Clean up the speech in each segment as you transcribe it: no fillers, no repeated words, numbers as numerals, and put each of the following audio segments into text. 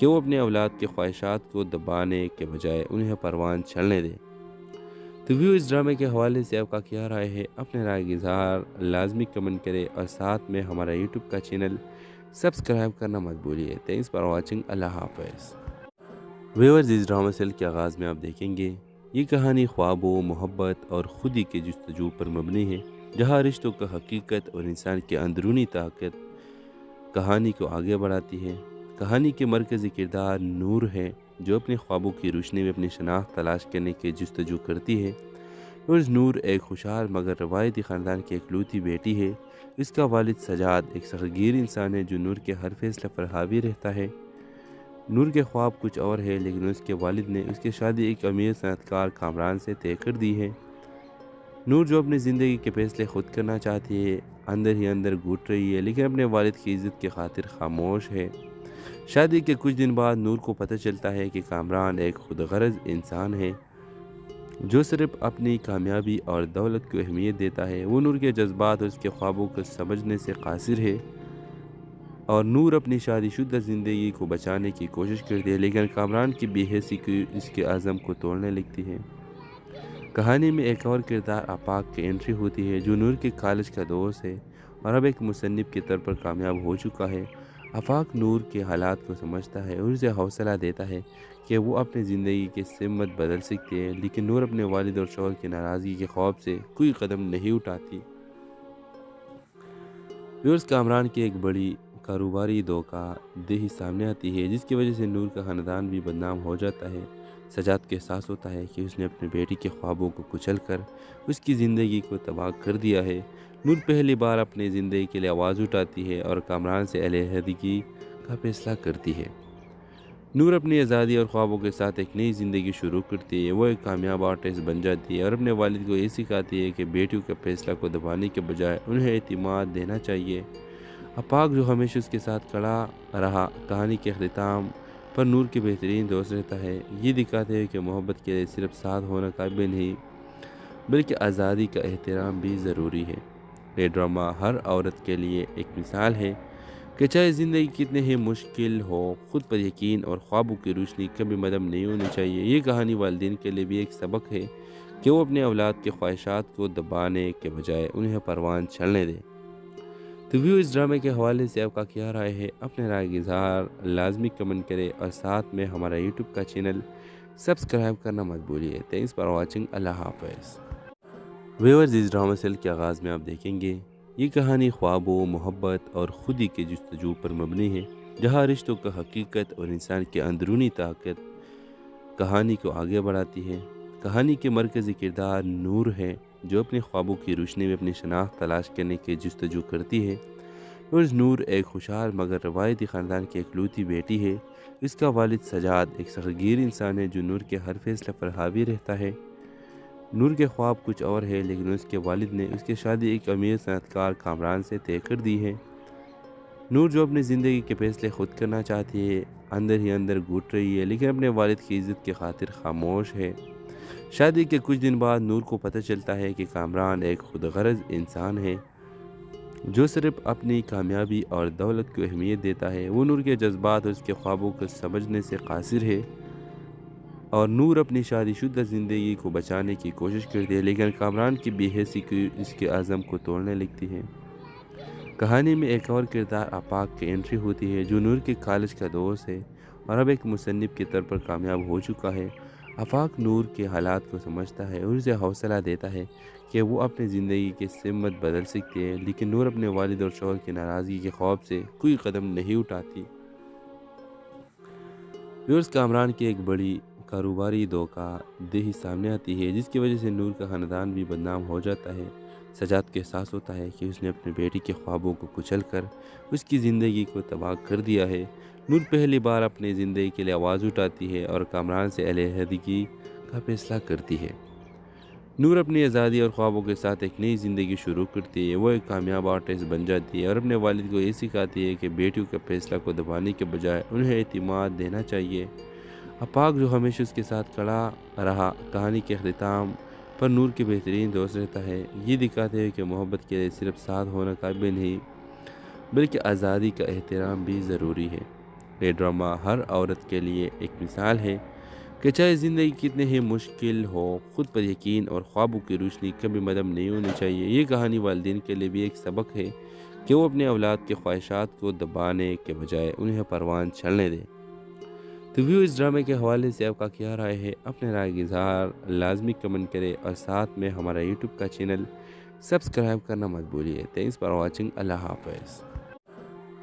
کہ وہ اپنے اولاد کے خواہشات کو دبانے کے بجائے انہیں پروان چلنے دے۔ تو ویو اس ڈرامے کے حوالے سے آپ کا کیا رائے ہے؟ اپنے رائے کا اظہار لازمی کمنٹ کرے اور ساتھ میں ہمارا یوٹیوب کا چینل سبسکرائب کرنا مت بھولیے۔ تھینکس فار واچنگ، اللہ حافظ۔ ویورز اس ڈرامہ سیل کے آغاز میں آپ دیکھیں گے یہ کہانی خوابوں، محبت اور خودی کے جستجو پر مبنی ہے، جہاں رشتوں کا حقیقت اور انسان کی اندرونی طاقت کہانی کو آگے بڑھاتی ہے۔ کہانی کے مرکزی کردار نور ہے، جو اپنے خوابوں کی روشنی میں اپنی شناخت تلاش کرنے کی جستجو کرتی ہے۔ نور ایک خوشحال مگر روایتی خاندان کی اکلوتی بیٹی ہے۔ اس کا والد سجاد ایک سختگیر انسان ہے جو نور کے ہر فیصلے پر حاوی رہتا ہے۔ نور کے خواب کچھ اور ہے، لیکن اس کے والد نے اس کی شادی ایک امیر صنعت کار کامران سے طے کر دی ہے۔ نور جو اپنی زندگی کے فیصلے خود کرنا چاہتی ہے، اندر ہی اندر گھٹ رہی ہے، لیکن اپنے والد کی عزت کی خاطر خاموش ہے۔ شادی کے کچھ دن بعد نور کو پتہ چلتا ہے کہ کامران ایک خود غرض انسان ہے جو صرف اپنی کامیابی اور دولت کو اہمیت دیتا ہے۔ وہ نور کے جذبات اور اس کے خوابوں کو سمجھنے سے قاصر ہے، اور نور اپنی شادی شدہ زندگی کو بچانے کی کوشش کرتی ہے، لیکن کامران کی بے حسی کی اس کے عزم کو توڑنے لگتی ہے۔ کہانی میں ایک اور کردار آفاق کی انٹری ہوتی ہے، جو نور کے کالج کا دوست ہے اور اب ایک مصنف کے طور پر کامیاب ہو چکا ہے۔ آفاق نور کے حالات کو سمجھتا ہے اور اسے حوصلہ دیتا ہے کہ وہ اپنی زندگی کی سمت بدل سکتی ہے، لیکن نور اپنے والد اور شوہر کی ناراضگی کے خوف سے کوئی قدم نہیں اٹھاتی۔ کامران کی ایک بڑی کاروباری دھوکہ دہی سامنے آتی ہے، جس کی وجہ سے نور کا خاندان بھی بدنام ہو جاتا ہے۔ سجاد کو احساس ہوتا ہے کہ اس نے اپنی بیٹی کے خوابوں کو کچل کر اس کی زندگی کو تباہ کر دیا ہے۔ نور پہلی بار اپنی زندگی کے لیے آواز اٹھاتی ہے اور کامران سے علیحدگی کا فیصلہ کرتی ہے۔ نور اپنی آزادی اور خوابوں کے ساتھ ایک نئی زندگی شروع کرتی ہے۔ وہ ایک کامیاب آرٹسٹ بن جاتی ہے اور اپنے والد کو یہ سکھاتی ہے کہ بیٹیوں کے فیصلہ کو دبانے کے بجائے انہیں اعتماد دینا چاہیے۔ آفاق جو ہمیشہ اس کے ساتھ کھڑا رہا، کہانی کے اختتام پر نور کے بہترین دوست رہتا ہے۔ یہ دکھاتے ہیں کہ محبت کے لیے صرف ساتھ ہونا کافی نہیں، بلکہ آزادی کا احترام بھی ضروری ہے۔ یہ ڈرامہ ہر عورت کے لیے ایک مثال ہے کہ چاہے زندگی کتنے ہی مشکل ہو، خود پر یقین اور خوابوں کی روشنی کبھی مدم نہیں ہونی چاہیے۔ یہ کہانی والدین کے لیے بھی ایک سبق ہے کہ وہ اپنے اولاد کے خواہشات کو دبانے کے بجائے انہیں پروان چلنے دیں۔ تو ویو اس ڈرامے کے حوالے سے آپ کا کیا رائے ہے؟ اپنے رائے کا اظہار لازمی کمنٹ کرے اور ساتھ میں ہمارا یوٹیوب کا چینل سبسکرائب کرنا مت بھولیے۔ تھینکس فار واچنگ، اللہ حافظ۔ ویورز اس ڈرامہ سیل کے آغاز میں آپ دیکھیں گے یہ کہانی خوابوں، محبت اور خودی کے جستجو پر مبنی ہے، جہاں رشتوں کا حقیقت اور انسان کی اندرونی طاقت کہانی کو آگے بڑھاتی ہے۔ کہانی کے مرکزی کردار نور ہے، جو اپنے خوابوں کی روشنی میں اپنی شناخت تلاش کرنے کی جستجو کرتی ہے۔ نور ایک خوشحال مگر روایتی خاندان کی اکلوتی بیٹی ہے۔ اس کا والد سجاد ایک سختگیر انسان ہے جو نور کے ہر فیصلے پر حاوی رہتا ہے۔ نور کے خواب کچھ اور ہے، لیکن اس کے والد نے اس کی شادی ایک امیر صنعت کار کامران سے طے کر دی ہے۔ نور جو اپنی زندگی کے فیصلے خود کرنا چاہتی ہے، اندر ہی اندر گھٹ رہی ہے، لیکن اپنے والد کی عزت کی خاطر خاموش ہے۔ شادی کے کچھ دن بعد نور کو پتہ چلتا ہے کہ کامران ایک خود غرض انسان ہے جو صرف اپنی کامیابی اور دولت کو اہمیت دیتا ہے۔ وہ نور کے جذبات اور اس کے خوابوں کو سمجھنے سے قاصر ہے، اور نور اپنی شادی شدہ زندگی کو بچانے کی کوشش کرتی ہے، لیکن کامران کی بے حسی کی اس کے عزم کو توڑنے لگتی ہے۔ کہانی میں ایک اور کردار آفاق کی انٹری ہوتی ہے، جو نور کے کالج کا دوست ہے اور اب ایک مصنف کے طور پر کامیاب ہو چکا ہے۔ آفاق نور کے حالات کو سمجھتا ہے اور اسے حوصلہ دیتا ہے کہ وہ اپنی زندگی کی سمت بدل سکتی ہے، لیکن نور اپنے والد اور شوہر کی ناراضگی کے خوف سے کوئی قدم نہیں اٹھاتی۔ کامران کی ایک بڑی کاروباری دھوکہ دہی سامنے آتی ہے، جس کی وجہ سے نور کا خاندان بھی بدنام ہو جاتا ہے۔ سجاد کو احساس ہوتا ہے کہ اس نے اپنی بیٹی کے خوابوں کو کچل کر اس کی زندگی کو تباہ کر دیا ہے۔ نور پہلی بار اپنی زندگی کے لیے آواز اٹھاتی ہے اور کامران سے علیحدگی کا فیصلہ کرتی ہے۔ نور اپنی آزادی اور خوابوں کے ساتھ ایک نئی زندگی شروع کرتی ہے۔ وہ ایک کامیاب آرٹسٹ بن جاتی ہے اور اپنے والد کو یہ سکھاتی ہے کہ بیٹیوں کے فیصلہ کو دبانے کے بجائے انہیں اعتماد دینا چاہیے۔ آفاق جو ہمیشہ اس کے ساتھ کھڑا رہا، کہانی کے اختتام پر نور کے بہترین دوست رہتا ہے۔ یہ دکھاتے ہیں کہ محبت کے لیے صرف ساتھ ہونا کافی نہیں، بلکہ آزادی کا احترام بھی ضروری ہے۔ یہ ڈرامہ ہر عورت کے لیے ایک مثال ہے کہ چاہے زندگی کتنے ہی مشکل ہو، خود پر یقین اور خوابوں کی روشنی کبھی مدم نہیں ہونی چاہیے۔ یہ کہانی والدین کے لیے بھی ایک سبق ہے کہ وہ اپنے اولاد کے خواہشات کو دبانے کے بجائے انہیں پروان چڑھنے دیں۔ تو ویو اس ڈرامے کے حوالے سے آپ کا کیا رائے ہے؟ اپنے رائے کا اظہار لازمی کمنٹ کرے اور ساتھ میں ہمارا یوٹیوب کا چینل سبسکرائب کرنا مت بھولیے۔ Thanks for watching. اللہ حافظ۔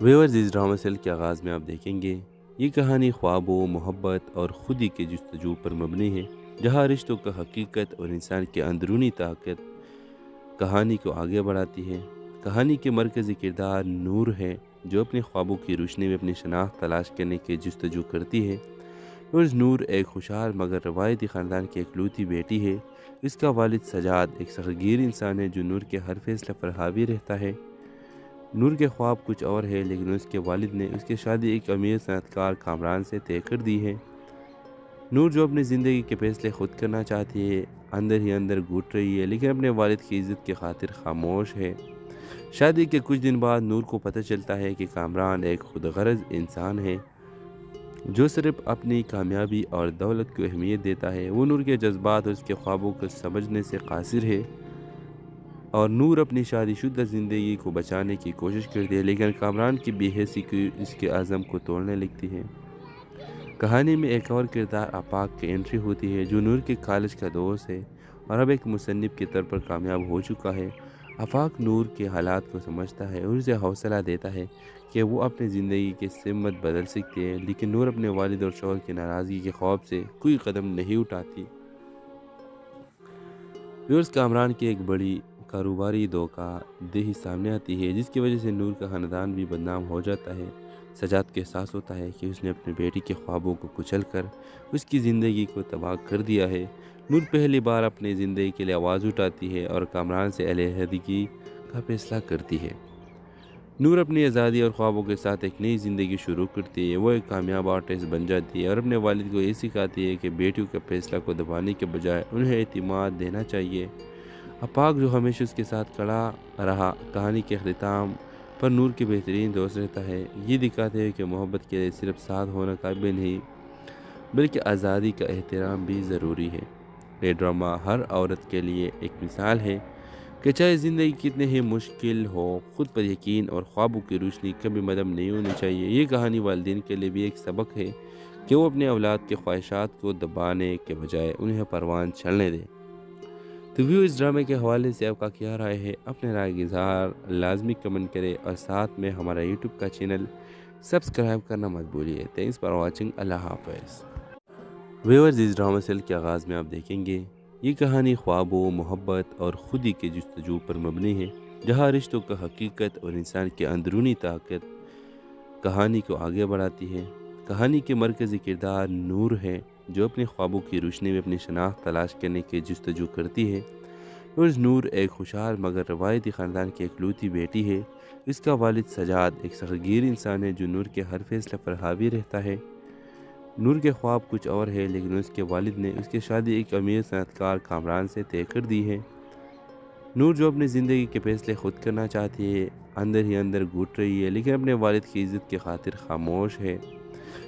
ویورز اس ڈرامے سیل کے آغاز میں آپ دیکھیں گے یہ کہانی خوابوں، محبت اور خودی کے جستجو پر مبنی ہے، جہاں رشتوں کا حقیقت اور انسان کی اندرونی طاقت کہانی کو آگے بڑھاتی ہے۔ کہانی کے مرکزی کردار نور ہے، جو اپنے خوابوں کی روشنی میں اپنی شناخت تلاش کرنے کی جستجو کرتی ہے۔ اور نور ایک خوشحال مگر روایتی خاندان کی اکلوتی بیٹی ہے۔ اس کا والد سجاد ایک سختگیر انسان ہے جو نور کے ہر فیصلے پر حاوی رہتا ہے۔ نور کے خواب کچھ اور ہے، لیکن اس کے والد نے اس کی شادی ایک امیر صنعت کار کامران سے طے کر دی ہے۔ نور جو اپنی زندگی کے فیصلے خود کرنا چاہتی ہے، اندر ہی اندر گھٹ رہی ہے، لیکن اپنے والد کی عزت کی خاطر خاموش ہے۔ شادی کے کچھ دن بعد نور کو پتہ چلتا ہے کہ کامران ایک خود غرض انسان ہے جو صرف اپنی کامیابی اور دولت کو اہمیت دیتا ہے۔ وہ نور کے جذبات اور اس کے خوابوں کو سمجھنے سے قاصر ہے، اور نور اپنی شادی شدہ زندگی کو بچانے کی کوشش کرتی ہے، لیکن کامران کی بے حسی کی اس کے عزم کو توڑنے لگتی ہے۔ کہانی میں ایک اور کردار آفاق کی انٹری ہوتی ہے، جو نور کے کالج کا دوست ہے اور اب ایک مصنف کے طور پر کامیاب ہو چکا ہے۔ آفاق نور کے حالات کو سمجھتا ہے اور اسے حوصلہ دیتا ہے کہ وہ اپنی زندگی کی سمت بدل سکتی ہے، لیکن نور اپنے والد اور شوہر کی ناراضگی کے خوف سے کوئی قدم نہیں اٹھاتی۔ ویورز کامران کی ایک بڑی کاروباری دھوکہ دہی سامنے آتی ہے، جس کی وجہ سے نور کا خاندان بھی بدنام ہو جاتا ہے۔ سجاد کو احساس ہوتا ہے کہ اس نے اپنی بیٹی کے خوابوں کو کچل کر اس کی زندگی کو تباہ کر دیا ہے۔ نور پہلی بار اپنی زندگی کے لیے آواز اٹھاتی ہے اور کامران سے علیحدگی کا فیصلہ کرتی ہے۔ نور اپنی آزادی اور خوابوں کے ساتھ ایک نئی زندگی شروع کرتی ہے۔ وہ ایک کامیاب آرٹسٹ بن جاتی ہے اور اپنے والد کو یہ سکھاتی ہے کہ بیٹیوں کے فیصلہ کو دبانے کے بجائے انہیں اعتماد دینا چاہیے۔ آفاق جو ہمیشہ اس کے ساتھ کھڑا رہا، کہانی کے اختتام پر نور کے بہترین دوست رہتا ہے۔ یہ دکھاتے ہیں کہ محبت کے لیے صرف ساتھ ہونا کافی نہیں، بلکہ آزادی کا احترام بھی ضروری ہے۔ یہ ڈرامہ ہر عورت کے لیے ایک مثال ہے کہ چاہے زندگی کتنے ہی مشکل ہو، خود پر یقین اور خوابوں کی روشنی کبھی مدم نہیں ہونی چاہیے۔ یہ کہانی والدین کے لیے بھی ایک سبق ہے کہ وہ اپنے اولاد کے خواہشات کو دبانے کے بجائے انہیں پروان چڑھنے دیں۔ تو ویو اس ڈرامے کے حوالے سے آپ کا کیا رائے ہے؟ اپنے رائے کا اظہار لازمی کمنٹ کرے اور ساتھ میں ہمارا یوٹیوب کا چینل سبسکرائب کرنا مت بھولیے۔ Thanks for watching. اللہ حافظ۔ ویورز اس ڈرامے سیل کے آغاز میں آپ دیکھیں گے یہ کہانی خوابوں، محبت اور خودی کے جستجو پر مبنی ہے، جہاں رشتوں کا حقیقت اور انسان کی اندرونی طاقت کہانی کو آگے بڑھاتی ہے۔ کہانی کے مرکزی کردار نور ہے، جو اپنے خوابوں کی روشنی میں اپنی شناخت تلاش کرنے کی جستجو کرتی ہے۔ اور نور ایک خوشحال مگر روایتی خاندان کی اکلوتی بیٹی ہے۔ اس کا والد سجاد ایک سختگیر انسان ہے جو نور کے ہر فیصلے پر حاوی رہتا ہے۔ نور کے خواب کچھ اور ہے، لیکن اس کے والد نے اس کی شادی ایک امیر صنعت کار کامران سے طے کر دی ہے۔ نور جو اپنی زندگی کے فیصلے خود کرنا چاہتی ہے، اندر ہی اندر گھٹ رہی ہے، لیکن اپنے والد کی عزت کی خاطر خاموش ہے۔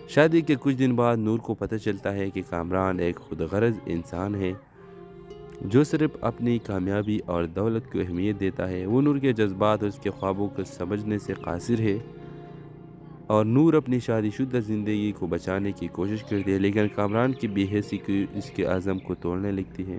شادی کے کچھ دن بعد نور کو پتہ چلتا ہے کہ کامران ایک خود غرض انسان ہے جو صرف اپنی کامیابی اور دولت کو اہمیت دیتا ہے۔ وہ نور کے جذبات اور اس کے خوابوں کو سمجھنے سے قاصر ہے، اور نور اپنی شادی شدہ زندگی کو بچانے کی کوشش کرتی ہے، لیکن کامران کی بے حسی کی اس کے عزم کو توڑنے لگتی ہے۔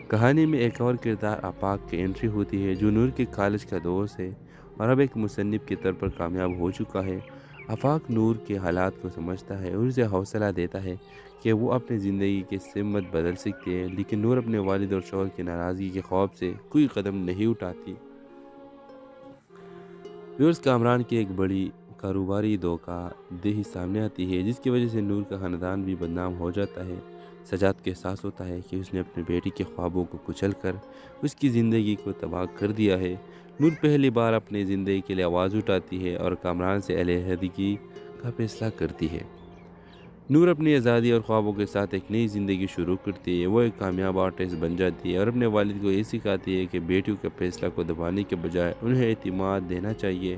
کہانی میں ایک اور کردار آفاق کی انٹری ہوتی ہے، جو نور کے کالج کا دوست ہے اور اب ایک مصنف کے طور پر کامیاب ہو چکا ہے۔ آفاق نور کے حالات کو سمجھتا ہے اور اسے حوصلہ دیتا ہے کہ وہ اپنی زندگی کی سمت بدل سکتی ہے، لیکن نور اپنے والد اور شوہر کی ناراضگی کے خوف سے کوئی قدم نہیں اٹھاتی۔ ویورز کامران کی ایک بڑی کاروباری دھوکہ دہی سامنے آتی ہے، جس کی وجہ سے نور کا خاندان بھی بدنام ہو جاتا ہے۔ سجاد کو احساس ہوتا ہے کہ اس نے اپنی بیٹی کے خوابوں کو کچل کر اس کی زندگی کو تباہ کر دیا ہے۔ نور پہلی بار اپنی زندگی کے لیے آواز اٹھاتی ہے اور کامران سے علیحدگی کا فیصلہ کرتی ہے۔ نور اپنی آزادی اور خوابوں کے ساتھ ایک نئی زندگی شروع کرتی ہے۔ وہ ایک کامیاب آرٹسٹ بن جاتی ہے اور اپنے والد کو یہ سکھاتی ہے کہ بیٹیوں کے فیصلہ کو دبانے کے بجائے انہیں اعتماد دینا چاہیے۔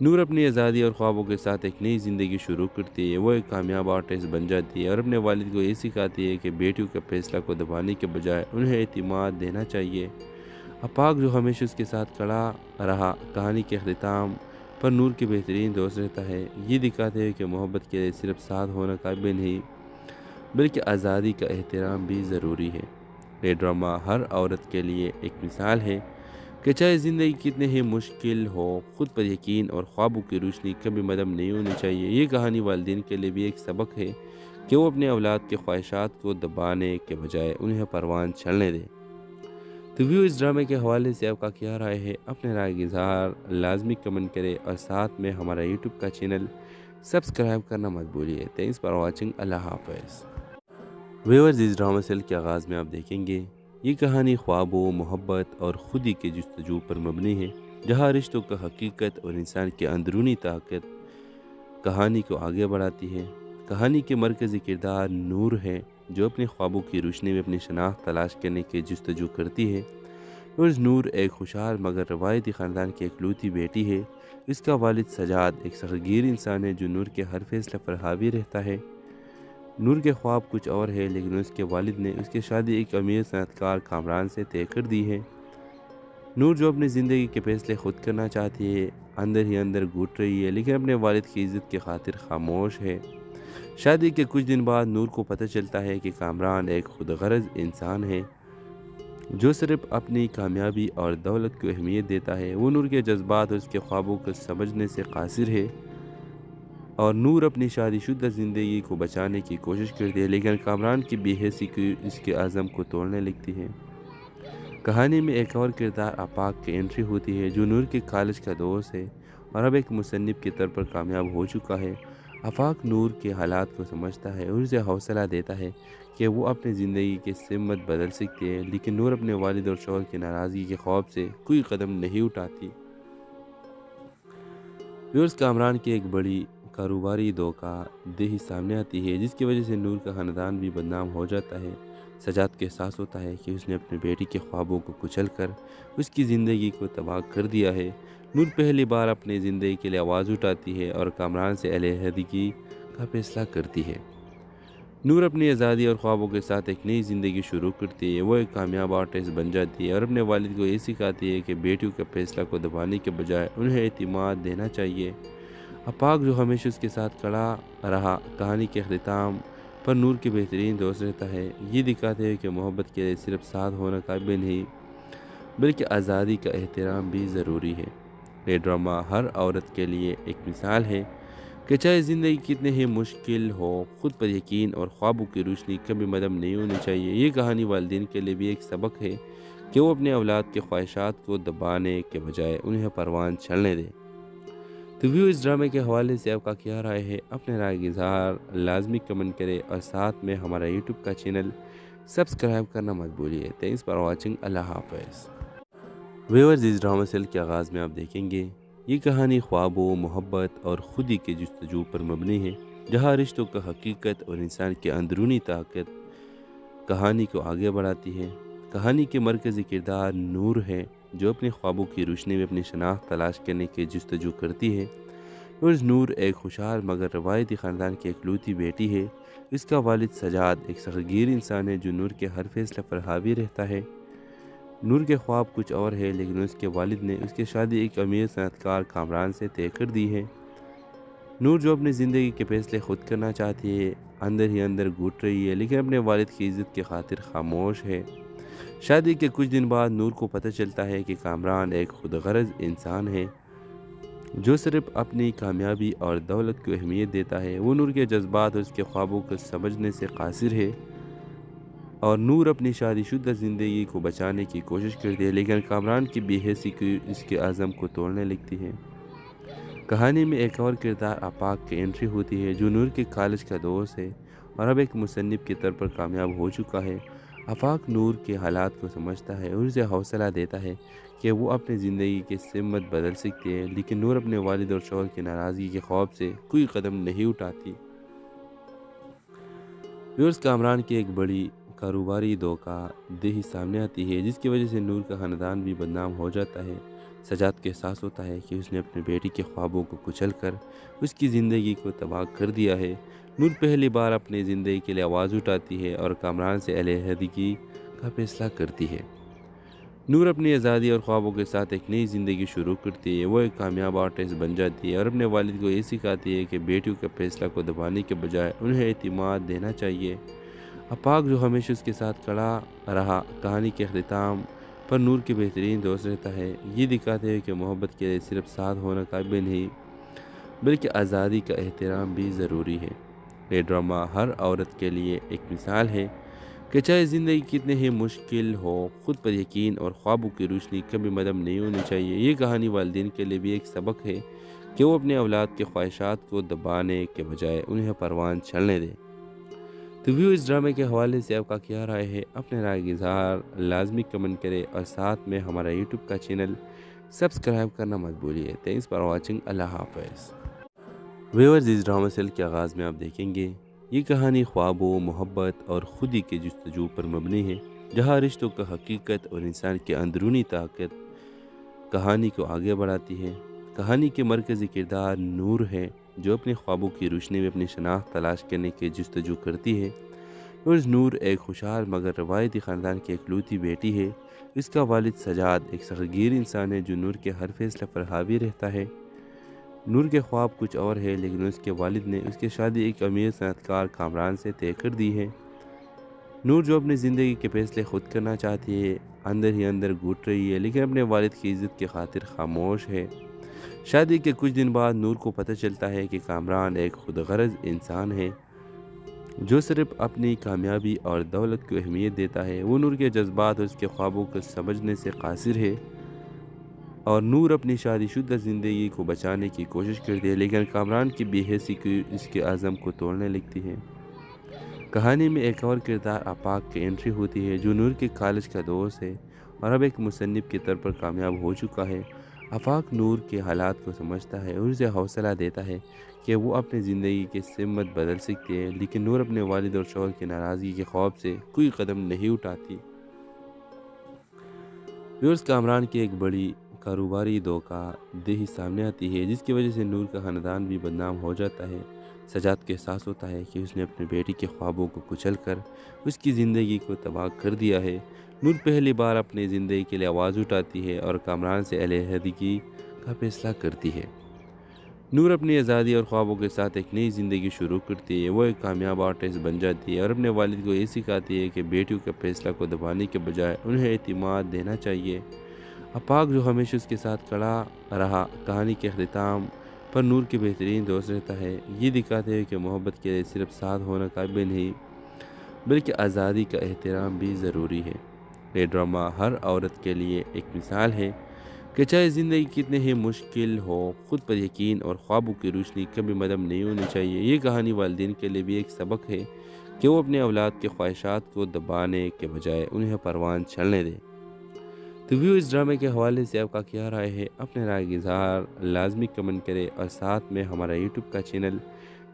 نور اپنی آزادی اور خوابوں کے ساتھ ایک نئی زندگی شروع کرتی ہے۔ وہ ایک کامیاب آرٹسٹ بن جاتی ہے اور اپنے والد کو یہ سکھاتی ہے کہ بیٹیوں کے فیصلہ کو دبانے کے بجائے انہیں اعتماد دینا چاہیے۔ آفاق جو ہمیشہ اس کے ساتھ کھڑا رہا، کہانی کے اختتام پر نور کے بہترین دوست رہتا ہے، یہ دکھاتے ہیں کہ محبت کے لیے صرف ساتھ ہونا کافی نہیں بلکہ آزادی کا احترام بھی ضروری ہے۔ یہ ڈرامہ ہر عورت کے لیے ایک مثال ہے کہ چاہے زندگی کتنے ہی مشکل ہو، خود پر یقین اور خوابوں کی روشنی کبھی مدم نہیں ہونی چاہیے۔ یہ کہانی والدین کے لیے بھی ایک سبق ہے کہ وہ اپنے اولاد کے خواہشات کو دبانے کے بجائے انہیں پروان چلنے دیں۔ تو ویو اس ڈرامے کے حوالے سے آپ کا کیا رائے ہے؟ اپنے رائے کا اظہار لازمی کمنٹ کرے اور ساتھ میں ہمارا یوٹیوب کا چینل سبسکرائب کرنا مت بھولیے۔ Thanks for watching. اللہ حافظ۔ ویورز اس ڈرامہ سیل کے آغاز میں آپ دیکھیں گے یہ کہانی خوابوں، محبت اور خودی کے جستجو پر مبنی ہے، جہاں رشتوں کا حقیقت اور انسان کے اندرونی طاقت کہانی کو آگے بڑھاتی ہے۔ کہانی کے مرکزی کردار نور ہے، جو اپنے خوابوں کی روشنی میں اپنی شناخت تلاش کرنے کی جستجو کرتی ہے۔ اور نور ایک خوشحال مگر روایتی خاندان کی اکلوتی بیٹی ہے۔ اس کا والد سجاد ایک سختگیر انسان ہے جو نور کے ہر فیصلے پر حاوی رہتا ہے۔ نور کے خواب کچھ اور ہے، لیکن اس کے والد نے اس کی شادی ایک امیر صنعت کار کامران سے طے کر دی ہے۔ نور جو اپنی زندگی کے فیصلے خود کرنا چاہتی ہے، اندر ہی اندر گھٹ رہی ہے، لیکن اپنے والد کی عزت کی خاطر خاموش ہے۔ شادی کے کچھ دن بعد نور کو پتہ چلتا ہے کہ کامران ایک خود غرض انسان ہے جو صرف اپنی کامیابی اور دولت کو اہمیت دیتا ہے۔ وہ نور کے جذبات اور اس کے خوابوں کو سمجھنے سے قاصر ہے، اور نور اپنی شادی شدہ زندگی کو بچانے کی کوشش کرتی ہے، لیکن کامران کی بے حسی کی اس کے عزم کو توڑنے لگتی ہے۔ کہانی میں ایک اور کردار آفاق کی انٹری ہوتی ہے، جو نور کے کالج کا دوست ہے اور اب ایک مصنف کے طور پر کامیاب ہو چکا ہے۔ آفاق نور کے حالات کو سمجھتا ہے اور اسے حوصلہ دیتا ہے کہ وہ اپنی زندگی کی سمت بدل سکتی ہے، لیکن نور اپنے والد اور شوہر کی ناراضگی کے خوف سے کوئی قدم نہیں اٹھاتی۔ ویورز کامران کی ایک بڑی کاروباری دھوکہ دہی سامنے آتی ہے، جس کی وجہ سے نور کا خاندان بھی بدنام ہو جاتا ہے۔ سجاد کو احساس ہوتا ہے کہ اس نے اپنی بیٹی کے خوابوں کو کچل کر اس کی زندگی کو تباہ کر دیا ہے۔ نور پہلی بار اپنی زندگی کے لیے آواز اٹھاتی ہے اور کامران سے علیحدگی کا فیصلہ کرتی ہے۔ نور اپنی آزادی اور خوابوں کے ساتھ ایک نئی زندگی شروع کرتی ہے۔ وہ ایک کامیاب آرٹسٹ بن جاتی ہے اور اپنے والد کو یہ سکھاتی ہے کہ بیٹیوں کے فیصلہ کو دبانے کے بجائے انہیں اعتماد دینا چاہیے۔ آفاق جو ہمیشہ اس کے ساتھ کھڑا رہا، کہانی کے اختتام پر نور کے بہترین دوست رہتا ہے، یہ دکھاتے ہیں کہ محبت کے لیے صرف ساتھ ہونا کافی نہیں بلکہ آزادی کا احترام بھی ضروری ہے۔ یہ ڈرامہ ہر عورت کے لیے ایک مثال ہے کہ چاہے زندگی کتنے ہی مشکل ہو، خود پر یقین اور خوابوں کی روشنی کبھی مدم نہیں ہونی چاہیے۔ یہ کہانی والدین کے لیے بھی ایک سبق ہے کہ وہ اپنے اولاد کے خواہشات کو دبانے کے بجائے انہیں پروان چلنے دیں۔ تو ویو اس ڈرامے کے حوالے سے آپ کا کیا رائے ہے؟ اپنے رائے کا اظہار لازمی کمنٹ کرے اور ساتھ میں ہمارا یوٹیوب کا چینل سبسکرائب کرنا مت بھولیے۔ Thanks for watching. اللہ حافظ۔ ویورز اس ڈرامہ سیل کے آغاز میں آپ دیکھیں گے یہ کہانی خوابوں، محبت اور خودی کے جستجو پر مبنی ہے، جہاں رشتوں کا حقیقت اور انسان کے اندرونی طاقت کہانی کو آگے بڑھاتی ہے۔ کہانی کے مرکزی کردار نور ہے، جو اپنے خوابوں کی روشنی میں اپنی شناخت تلاش کرنے کی جستجو کرتی ہے۔ اور نور ایک خوشحال مگر روایتی خاندان کی اکلوتی بیٹی ہے۔ اس کا والد سجاد ایک سختگیر انسان ہے جو نور کے ہر فیصلے پر حاوی رہتا ہے۔ نور کے خواب کچھ اور ہے، لیکن اس کے والد نے اس کی شادی ایک امیر صنعت کار کامران سے طے کر دی ہے۔ نور جو اپنی زندگی کے فیصلے خود کرنا چاہتی ہے، اندر ہی اندر گھٹ رہی ہے، لیکن اپنے والد کی عزت کی خاطر خاموش ہے۔ شادی کے کچھ دن بعد نور کو پتہ چلتا ہے کہ کامران ایک خود غرض انسان ہے جو صرف اپنی کامیابی اور دولت کو اہمیت دیتا ہے۔ وہ نور کے جذبات اور اس کے خوابوں کو سمجھنے سے قاصر ہے، اور نور اپنی شادی شدہ زندگی کو بچانے کی کوشش کرتی ہے، لیکن کامران کی بے حسی کی اس کے عزم کو توڑنے لگتی ہے۔ کہانی میں ایک اور کردار آفاق کی انٹری ہوتی ہے، جو نور کے کالج کا دوست ہے اور اب ایک مصنف کے طور پر کامیاب ہو چکا ہے۔ آفاق نور کے حالات کو سمجھتا ہے اور اسے حوصلہ دیتا ہے کہ وہ اپنی زندگی کی سمت بدل سکتی ہے، لیکن نور اپنے والد اور شوہر کی ناراضگی کے خوف سے کوئی قدم نہیں اٹھاتی۔ ویورز کامران کی ایک بڑی کاروباری دھوکہ دہی سامنے آتی ہے، جس کی وجہ سے نور کا خاندان بھی بدنام ہو جاتا ہے۔ سجاد کو احساس ہوتا ہے کہ اس نے اپنی بیٹی کے خوابوں کو کچل کر اس کی زندگی کو تباہ کر دیا ہے۔ نور پہلی بار اپنی زندگی کے لیے آواز اٹھاتی ہے اور کامران سے علیحدگی کا فیصلہ کرتی ہے۔ نور اپنی آزادی اور خوابوں کے ساتھ ایک نئی زندگی شروع کرتی ہے۔ وہ ایک کامیاب آرٹسٹ بن جاتی ہے اور اپنے والد کو یہ سکھاتی ہے کہ بیٹیوں کے فیصلہ کو دبانے کے بجائے انہیں اعتماد دینا چاہیے۔ افاق جو ہمیشہ اس کے ساتھ کھڑا رہا، کہانی کے اختتام پر نور کے بہترین دوست رہتا ہے، یہ دکھاتے ہیں کہ محبت کے لیے صرف ساتھ ہونا کافی نہیں بلکہ آزادی کا احترام بھی ضروری ہے۔ یہ ڈرامہ ہر عورت کے لیے ایک مثال ہے کہ چاہے زندگی کتنے ہی مشکل ہو، خود پر یقین اور خوابوں کی روشنی کبھی مدم نہیں ہونی چاہیے۔ یہ کہانی والدین کے لیے بھی ایک سبق ہے کہ وہ اپنے اولاد کے خواہشات کو دبانے کے بجائے انہیں پروان چلنے دیں۔ تو ویو اس ڈرامے کے حوالے سے آپ کا کیا رائے ہے؟ اپنے رائے کا اظہار لازمی کمنٹ کرے اور ساتھ میں ہمارا یوٹیوب کا چینل سبسکرائب کرنا مت بھولیے۔ Thanks for watching. اللہ حافظ۔ ویورز اس ڈرامہ سیل کے آغاز میں آپ دیکھیں گے یہ کہانی خوابوں، محبت اور خودی کے جستجو پر مبنی ہے، جہاں رشتوں کا حقیقت اور انسان کی اندرونی طاقت کہانی کو آگے بڑھاتی ہے۔ کہانی کے مرکزی کردار نور ہے، جو اپنے خوابوں کی روشنی میں اپنی شناخت تلاش کرنے کی جستجو کرتی ہے۔ اور نور ایک خوشحال مگر روایتی خاندان کی اکلوتی بیٹی ہے۔ اس کا والد سجاد ایک سختگیر انسان ہے جو نور کے ہر فیصلے پر حاوی رہتا ہے۔ نور کے خواب کچھ اور ہے، لیکن اس کے والد نے اس کی شادی ایک امیر صنعت کار کامران سے طے کر دی ہے۔ نور جو اپنی زندگی کے فیصلے خود کرنا چاہتی ہے، اندر ہی اندر گھٹ رہی ہے، لیکن اپنے والد کی عزت کی خاطر خاموش ہے۔ شادی کے کچھ دن بعد نور کو پتہ چلتا ہے کہ کامران ایک خود غرض انسان ہے جو صرف اپنی کامیابی اور دولت کو اہمیت دیتا ہے۔ وہ نور کے جذبات اور اس کے خوابوں کو سمجھنے سے قاصر ہے، اور نور اپنی شادی شدہ زندگی کو بچانے کی کوشش کرتی ہے، لیکن کامران کی بے حسی کی اس کے عزم کو توڑنے لگتی ہے۔ کہانی میں ایک اور کردار افاق کی انٹری ہوتی ہے، جو نور کے کالج کا دوست ہے اور اب ایک مصنف کے طور پر کامیاب ہو چکا ہے۔ افاق نور کے حالات کو سمجھتا ہے اور اسے حوصلہ دیتا ہے کہ وہ اپنی زندگی کی سمت بدل سکتی ہے، لیکن نور اپنے والد اور شوہر کی ناراضگی کے خوف سے کوئی قدم نہیں اٹھاتی۔ ویورز کامران کی ایک بڑی کاروباری دھوکہ دہی سامنے آتی ہے، جس کی وجہ سے نور کا خاندان بھی بدنام ہو جاتا ہے۔ سجاد کو احساس ہوتا ہے کہ اس نے اپنی بیٹی کے خوابوں کو کچل کر اس کی زندگی کو تباہ کر دیا ہے۔ نور پہلی بار اپنی زندگی کے لیے آواز اٹھاتی ہے اور کامران سے علیحدگی کا فیصلہ کرتی ہے۔ نور اپنی آزادی اور خوابوں کے ساتھ ایک نئی زندگی شروع کرتی ہے۔ وہ ایک کامیاب آرٹسٹ بن جاتی ہے اور اپنے والد کو یہ سکھاتی ہے کہ بیٹیوں کے فیصلہ کو دبانے کے بجائے انہیں اعتماد دینا چاہیے۔ افاق جو ہمیشہ اس کے ساتھ کھڑا رہا، کہانی کے اختتام پر نور کے بہترین دوست رہتا ہے، یہ دکھاتے ہیں کہ محبت کے لیے صرف ساتھ ہونا کافی نہیں بلکہ آزادی کا احترام بھی ضروری ہے۔ یہ ڈرامہ ہر عورت کے لیے ایک مثال ہے کہ چاہے زندگی کتنے ہی مشکل ہو، خود پر یقین اور خوابوں کی روشنی کبھی مدم نہیں ہونی چاہیے۔ یہ کہانی والدین کے لیے بھی ایک سبق ہے کہ وہ اپنے اولاد کے خواہشات کو دبانے کے بجائے انہیں پروان چلنے دیں۔ تو ویو اس ڈرامے کے حوالے سے آپ کا کیا رائے ہے؟ اپنے رائے کا اظہار لازمی کمنٹ کرے اور ساتھ میں ہمارا یوٹیوب کا چینل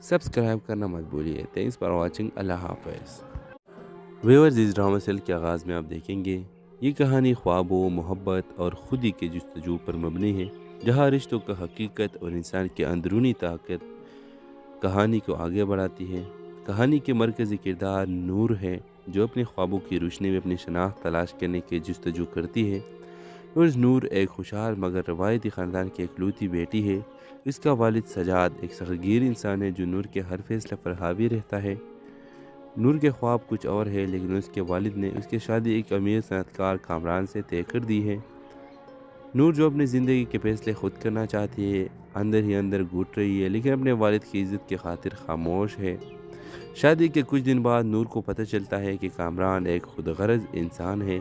سبسکرائب کرنا مت بھولیے۔ Thanks for watching. اللہ حافظ۔ ویورز اس ڈرامہ سیل کے آغاز میں آپ دیکھیں گے یہ کہانی خوابوں، محبت اور خودی کے جستجو پر مبنی ہے، جہاں رشتوں کا حقیقت اور انسان کی اندرونی طاقت کہانی کو آگے بڑھاتی ہے۔ کہانی کے مرکزی کردار نور ہے، جو اپنے خوابوں کی روشنی میں اپنی شناخت تلاش کرنے کی جستجو کرتی ہے۔ اور نور ایک خوشحال مگر روایتی خاندان کی اکلوتی بیٹی ہے۔ اس کا والد سجاد ایک سختگیر انسان ہے جو نور کے ہر فیصلے پر حاوی رہتا ہے۔ نور کے خواب کچھ اور ہے، لیکن اس کے والد نے اس کی شادی ایک امیر صنعت کار کامران سے طے کر دی ہے۔ نور جو اپنی زندگی کے فیصلے خود کرنا چاہتی ہے، اندر ہی اندر گھٹ رہی ہے، لیکن اپنے والد کی عزت کی خاطر خاموش ہے۔ شادی کے کچھ دن بعد نور کو پتہ چلتا ہے کہ کامران ایک خود غرض انسان ہے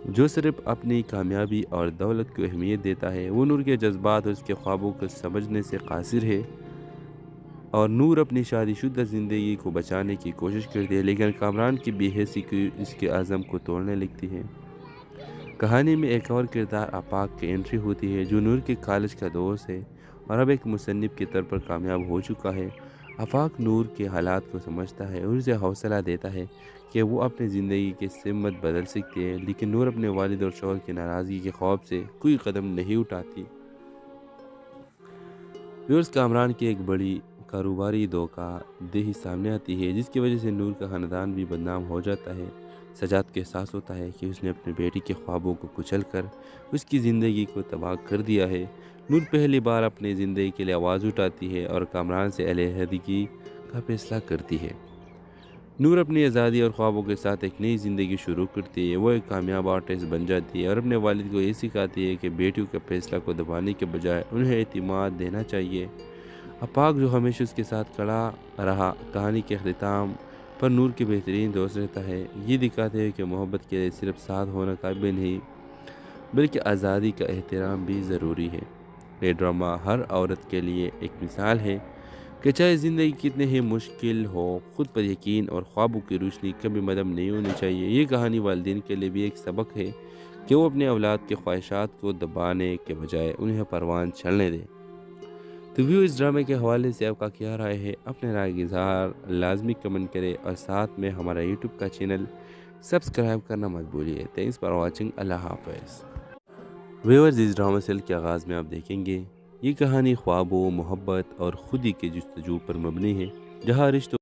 جو صرف اپنی کامیابی اور دولت کو اہمیت دیتا ہے۔ وہ نور کے جذبات اور اس کے خوابوں کو سمجھنے سے قاصر ہے، اور نور اپنی شادی شدہ زندگی کو بچانے کی کوشش کرتی ہے، لیکن کامران کی بے حسی کی اس کے عزم کو توڑنے لگتی ہے۔ کہانی میں ایک اور کردار افاق کی انٹری ہوتی ہے، جو نور کے کالج کا دوست ہے اور اب ایک مصنف کے طور پر کامیاب ہو چکا ہے۔ آفاق نور کے حالات کو سمجھتا ہے اور اسے حوصلہ دیتا ہے کہ وہ اپنی زندگی کی سمت بدل سکتی ہے، لیکن نور اپنے والد اور شوہر کی ناراضگی کے خوف سے کوئی قدم نہیں اٹھاتی۔ ویورز، کامران کی ایک بڑی کاروباری دھوکہ دہی سامنے آتی ہے جس کی وجہ سے نور کا خاندان بھی بدنام ہو جاتا ہے۔ سجاد کو احساس ہوتا ہے کہ اس نے اپنی بیٹی کے خوابوں کو کچل کر اس کی زندگی کو تباہ کر دیا ہے۔ نور پہلی بار اپنی زندگی کے لیے آواز اٹھاتی ہے اور کامران سے علیحدگی کا فیصلہ کرتی ہے۔ نور اپنی آزادی اور خوابوں کے ساتھ ایک نئی زندگی شروع کرتی ہے۔ وہ ایک کامیاب آرٹسٹ بن جاتی ہے اور اپنے والد کو یہ سکھاتی ہے کہ بیٹیوں کے فیصلہ کو دبانے کے بجائے انہیں اعتماد دینا چاہیے۔ آفاق، جو ہمیشہ اس کے ساتھ کھڑا رہا، کہانی کے اختتام پر نور کے بہترین دوست رہتا ہے۔ یہ دکھاتے ہیں کہ محبت کے لیے صرف ساتھ ہونا کافی نہیں بلکہ آزادی کا احترام بھی ضروری ہے۔ یہ ڈرامہ ہر عورت کے لیے ایک مثال ہے کہ چاہے زندگی کتنے ہی مشکل ہو، خود پر یقین اور خوابوں کی روشنی کبھی مدھم نہیں ہونی چاہیے۔ یہ کہانی والدین کے لیے بھی ایک سبق ہے کہ وہ اپنے اولاد کے خواہشات کو دبانے کے بجائے انہیں پروان چلنے دیں۔ تو ویو، اس ڈرامے کے حوالے سے آپ کا کیا رائے ہے؟ اپنے رائے کا اظہار لازمی کمنٹ کریں اور ساتھ میں ہمارا یوٹیوب کا چینل سبسکرائب کرنا مت بھولیے۔ Thanks for watching. اللہ حافظ۔ ویورز، اس ڈرامہ سیل کے آغاز میں آپ دیکھیں گے یہ کہانی خوابوں، محبت اور خودی کے جستجو پر مبنی ہے، جہاں رشتوں